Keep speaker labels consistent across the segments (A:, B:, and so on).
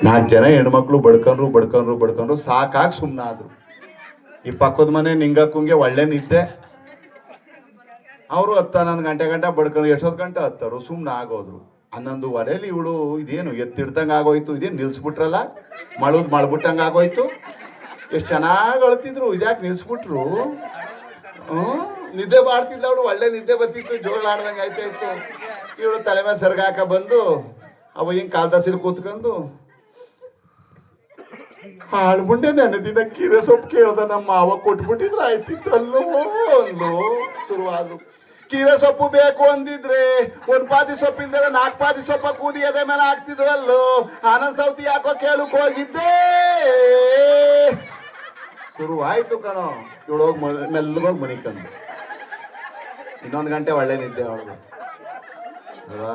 A: 4 ಜನ ಹೆಣ್ಮಕ್ಳು ಬಡ್ಕೊಂಡ್ರು ಸಾಕಾಗಿ ಸುಮ್ಮನಾದ್ರು. ಈ ಪಕ್ಕದ ಮನೆ ನಿಂಗಕ್ಕಂಗೆ ಒಳ್ಳೆ ನಿದ್ದೆ. ಅವರು 11 ಗಂಟೆ ಬಡ್ಕೊಂಡು ಎಷ್ಟೊತ್ತು ಗಂಟೆ ಹತ್ತರು, ಸುಮ್ಮನೆ ಆಗೋದ್ರು. 11:15 ಇವಳು ಇದೇನು ಎತ್ತಿಡ್ದಂಗೆ ಆಗೋಯ್ತು, ಇದೇನು ನಿಲ್ಸ್ಬಿಟ್ರಲ್ಲ, ಮಳ್ಬಿಟ್ಟಂಗೆ ಆಗೋಯ್ತು. ಎಷ್ಟು ಚೆನ್ನಾಗಿ ಅಳ್ತಿದ್ರು, ಇದ್ಯಾಕೆ ನಿಲ್ಸ್ಬಿಟ್ರು? ನಿದ್ದೆ ಮಾಡ್ತಿದ್ದ ಅವಳು, ಒಳ್ಳೆ ನಿದ್ದೆ ಬರ್ತಿತ್ತು, ಜೋಳ ಆಡ್ದಂಗೆ ಆಯ್ತಾಯಿತ್ತು. ಇವಳು ತಲೆ ಮೇಲೆ ಸೆರಗಾಕ ಬಂದು ಅವ ಹಿಂಗೆ ಕಾಲ್ದ ಸಿರು ಕೂತ್ಕೊಂಡು, ಹಾಳ್ಬುಂಡೆ ನೆನೆದಿನ ಕೀರೆ ಸೊಪ್ಪು ಕೇಳ್ದ ನಮ್ಮ ಮಾವ ಕೊಟ್ಬಿಟ್ಟಿದ್ರೆ ಆಯ್ತಿತ್ತಲ್ಲೋ ಅಂದು ಶುರುವಾದ್ರು. ಕೀರೆ ಸೊಪ್ಪು ಬೇಕು ಅಂದಿದ್ರೆ 1 ಪಾದಿ ಸೊಪ್ಪಿಂದರೆ 4 ಪಾದಿ ಸೊಪ್ಪ ಕೂದಿ ಎದೆ ಮೇಲೆ ಹಾಕ್ತಿದ್ವಲ್ಲೋ, ಆನಂದ್ ಸೌತಿ ಯಾಕೋ ಕೇಳಕ್ ಹೋಗಿದ್ದೆ. ಶುರುವಾಯ್ತು ಕಣೋ. ಇವಳೋಗಿ ಮೆಲ್ಲಗೋಗಿ ಮನಿಕಂದು. 1 ಗಂಟೆ ಒಳ್ಳೆ ನಿದ್ದೆ ಅವಳಿಗೆ. ಅಲ್ವಾ,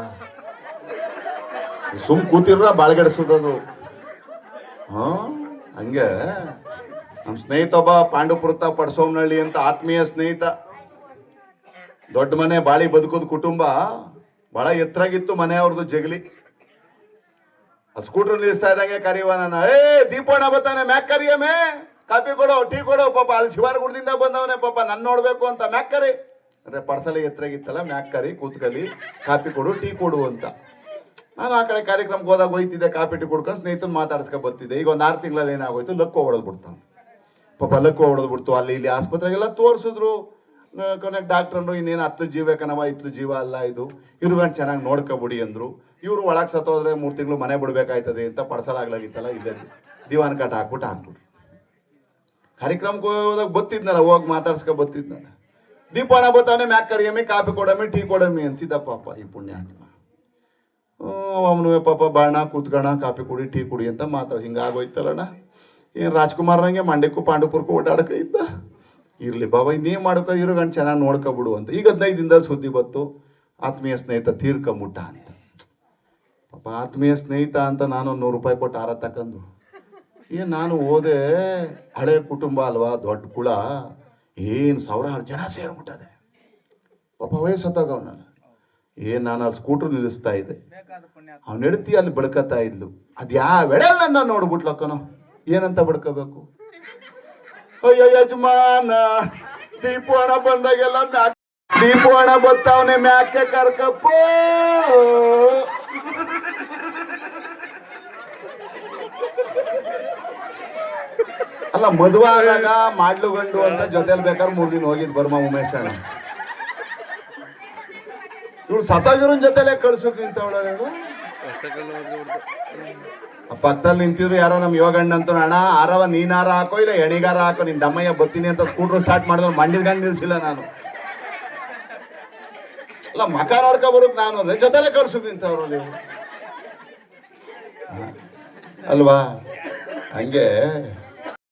A: ಸುಮ್ ಕೂತಿರ ಬಾಳ್ಗೆಡಿಸೋದದು. ಹಂಗೆ ನಮ್ಮ ಸ್ನೇಹಿತ ಒಬ್ಬ ಪಾಂಡುಪುರತ ಪಡ್ಸೋಮ್ನಳ್ಳಿ ಅಂತ ಆತ್ಮೀಯ ಸ್ನೇಹಿತ. ದೊಡ್ಡ ಮನೆ, ಬಾಳಿ ಬದುಕೋದು ಕುಟುಂಬ, ಬಹಳ ಎತ್ತರಾಗಿತ್ತು ಮನೆಯವ್ರದ್ದು ಜಗಲಿ. ಅದು ಸ್ಕೂಟರ್ ನಿಲ್ಲಿಸ್ತಾ ಇದ್ದಂಗೆ ಕರೀವ ನಾನು, ದೀಪೋಣ ಬರ್ತಾನೆ, ಮ್ಯಾಕ್ ಕರಿಯಮೇ, ಕಾಪಿ ಕೊಡೋ, ಟೀ ಕೊಡೋ, ಪಾಪ ಅಲ್ಲಿ ಶಿವಾರಗುಡದಿಂದ ಬಂದವನೇ, ಪಾಪ ನನ್ನ ನೋಡ್ಬೇಕು ಅಂತ ಮ್ಯಾಕ್ ಕರಿ ಅಂದ್ರೆ ಪರ್ಸಲೆ ಎತ್ತರಾಗಿತ್ತಲ್ಲ, ಮ್ಯಾಕ್ ಕರಿ, ಕೂತ್ಕಲಿ, ಕಾಪಿ ಕೊಡು, ಟೀ ಕೊಡು ಅಂತ. ನಾನು ಆ ಕಡೆ ಕಾರ್ಯಕ್ರಮಕ್ಕೆ ಹೋದಾಗ ಹೋಯ್ತಿದ್ದೆ, ಕಾಪಿ ಟೀ ಕುಡ್ಕೊಂಡು ಸ್ನೇಹಿತನ ಮಾತಾಡ್ಸ್ಕೊ ಬರ್ತಿದ್ದೆ. ಈಗ ಒಂದು 6 ತಿಂಗಳಲ್ಲಿ ಏನಾಗೋಯ್ತು, ಲಕ್ಕು ಹೊಡೆದು ಬಿಡ್ತಾನೆ ಪಾಪ, ಲಕ್ಕು ಹೊಡೆದು ಬಿಡ್ತು. ಅಲ್ಲಿ ಇಲ್ಲಿ ಆಸ್ಪತ್ರೆಗೆಲ್ಲ ತೋರಿಸಿದ್ರು. ಕೊನೆಗೆ ಡಾಕ್ಟ್ರನ್ನು ಇನ್ನೇನು 10 ಜೀವ ಕಣವ, 10 ಜೀವ ಅಲ್ಲ ಇದು, ಇವ್ರುಗಂಡು ಚೆನ್ನಾಗಿ ನೋಡ್ಕೊಬಿಡಿ ಅಂದರು. ಇವರು ಒಳಗೆ ಸತ್ತೋದ್ರೆ 3 ತಿಂಗಳು ಮನೆ ಬಿಡ್ಬೇಕಾಯ್ತದೆ ಅಂತ ಪಡ್ಸಲಾಗ್ಲಾಗಿತ್ತಲ್ಲ, ಇಲ್ಲೇ ದಿವಾನ್ ಕಾಟ ಹಾಕ್ಬಿಟ್ರು. ಕಾರ್ಯಕ್ರಮಕ್ಕೆ ಹೋದಾಗ ಬತ್ತಿದ್ನಲ್ಲ, ಹೋಗಿ ಮಾತಾಡ್ಸ್ಕೊ ಬತ್ತಿದ್ನಲ್ಲ, ದೀಪಣ್ಣ ಬತ್ತಾವನೆ, ಮ್ಯಾಕ್ ಕರಿಯಮ್ಮಿ, ಕಾಪಿ ಕೊಡಮ್ಮಿ, ಟೀ ಕೊಡಮ್ಮಿ ಅಂತಿದ್ದ ಪಾಪ ಈ ಪುಣ್ಯಾತ್ಮ. ಅವನು ಪಾಪ ಬಾಣ ಕೂತ್ಕೋಣ, ಕಾಪಿ ಕುಡಿ, ಟೀ ಕುಡಿ ಅಂತ ಮಾತಾಡಿ ಹಿಂಗಾಗೋಯ್ತಲ್ಲಣ್ಣ. ಏನು ರಾಜ್ಕುಮಾರ್ನಂಗೆ ಮಂಡ್ಯಕ್ಕೂ ಪಾಂಡುಪುರಕ್ಕೂ ಓಡಾಡಕ ಇದ್ದ. ಇರಲಿ ಬಾಬಾ, ಇನ್ನೇನು ಮಾಡ್ಕೊ, ಇರೋಗಂಡು ಚೆನ್ನಾಗಿ ನೋಡ್ಕೊಬಿಡು ಅಂತ. ಈಗ 15 ದಿನದಲ್ಲಿ ಸುದ್ದಿ ಬಂತು, ಆತ್ಮೀಯ ಸ್ನೇಹಿತ ತೀರ್ಕೊಂಬಿಟ್ಟ ಅಂತ. ಪಾಪ ಆತ್ಮೀಯ ಸ್ನೇಹಿತ ಅಂತ ನಾನು 100 ರೂಪಾಯಿ ಕೊಟ್ಟು ಹಾರ ತಕೊಂಡು, ನಾನು ಹೋದೆ, ಹಳೆ ಕುಟುಂಬ ಅಲ್ವಾ, ದೊಡ್ಡ ಕುಳ, ಏನು 1000 ಜನ ಸೇರ್ಬಿಟ್ಟದೆ. ಪಾಪ ವಯಸ್ಸತ್ತಾಗ ಅವನಲ್ಲ, ನಾನು ಅಲ್ಲಿ ಸ್ಕೂಟ್ರ್ ನಿಲ್ಲಿಸ್ತಾ ಇದ್ದೆ, ಅವ್ನ ಹೆಡ್ತಿ ಅಲ್ಲಿ ಬಡ್ಕತ್ತಾ ಇದ್ಲು. ಅದು ಯಾವ ಎಡೆ ನನ್ನ ನೋಡ್ಬಿಟ್ಲಕ್ಕನೋ, ಏನಂತ ಬಡ್ಕೋಬೇಕು? ಅಯ್ಯೋ ಯಜಮಾನ, ದೀಪೋಣ ಬಂದಾಗೆಲ್ಲ ಮ್ಯಾಕ್, ದೀಪೋಣ ಬತ್ತಾವನೆ ಮ್ಯಾಕೆ ಕರ್ಕಪ್ಪ. ಅಲ್ಲ, ಮದುವೆ ಆದಾಗ ಮಾಡ್ಲು ಗಂಡು ಅಂತ ಜೊತೆಲಿ ಬೇಕಾದ್ರೆ 3 ದಿನ ಹೋಗಿದ್ ಬರ್ಮ ಉಮೇಶ್ ಅಣ್ಣ. ಇವಳು ಸತಾಗಿರೋನ್ ಜೊತೆಲೆ ಕಳ್ಸೋಕ್ ನಿಂತವಳ. ಪಕ್ಕದಲ್ಲಿ ನಿಂತಿದ್ರು ಯಾರೋ ನಮ್ಮ ಯೋಗಣ್ಣ ಅಂತ, ಅಣ್ಣ ಆರವ ನೀನಾರ ಹಾಕೋ, ಇಲ್ಲ ಎಣಿಗಾರ ಹಾಕೋ, ನಿನ್ ದಮ್ಮಯ್ಯ ಬತ್ತೀನಿ ಅಂತ ಸ್ಕೂಟರ್ ಸ್ಟಾರ್ಟ್ ಮಾಡಿದ್ರು, ಮಂಡಿದ ಗಂಡು ನಿಲ್ಸಿಲ್ಲ ನಾನು. ಅಲ್ಲ, ಮಕ ನೋಡ್ಕೊ ಬರೋಕ್ ನಾನು ಜೊತೆಲೆ ಕಳ್ಸೋಕ್ ನಿಂತವ್ರು ನೀವು ಅಲ್ವಾ. ಹಂಗೆ